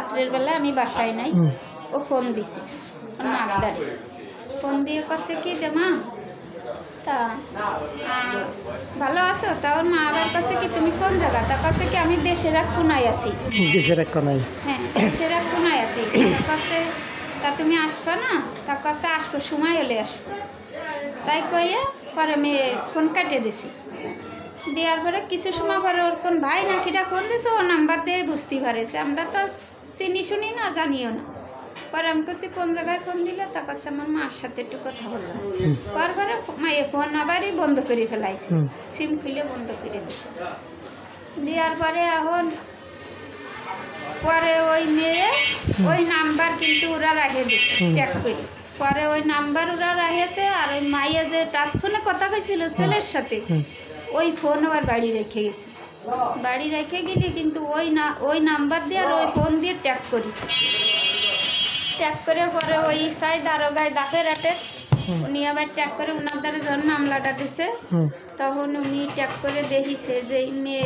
রাত্রের বেলা আমি বাসায় নাই, ও ফোন দিছে ওর মাকদারে, ফোন দিয়ে করছে কি যে মা তা ভালো আছো? তা ওর মা আবার কাছে কি তুমি কোন জায়গা? তা কাছে কি আমি দেশের এক কোনায় আছি। দেশের এক কোনায়? হ্যাঁ, দেশের এক কোনায় আছি। কাছে তা তুমি আসবা না? তা কাছে আসবো, সময় হলে আসবো। তাই কইয়া পরে আমি ফোন কাটিয়ে দিছি। দেওয়ার পরে কিছু সময় পরে ওর কোন ভাই নাকিটা ফোন দিয়েছে, ও নাম্বার দিয়ে বুঝতে পারেছে, আমরা তো চিনি শুনি না, জানিও না। পরে আমি কাছে কোন জায়গায় ফোন দিলে? তা কাছে আমার মার সাথে একটু কথা বললাম। পরে মায়ের ফোন আবারই বন্ধ করে ফেলাইছে, সিম খুলে বন্ধ করে দিয়েছে। দেওয়ার পরে এখন পরে ওই মেয়ে ওই নাম্বার কিন্তু ওরা রেখে দিচ্ছে ট্যাগ করে। পরে ওই নাম্বার ওরা রেখেছে, আর ওই মাইয়া যে টাচ ফোনে কথা কইছিল ছেলের সাথে, ওই ফোন আবার বাড়ি রেখে গেছে। বাড়ি রেখে গেলে কিন্তু ওই নাম্বার দিয়ে আর ওই ফোন দিয়ে ট্যাগ করেছে। ট্যাগ করে পরে ওই সাই দারোগায় ডাকে রাতে, উনি আবার ট্যাগ করে ওনার দ্বারা যখন মামলাটা দিছে, তখন উনি ট্যাগ করে দেখিছে যে মেয়ে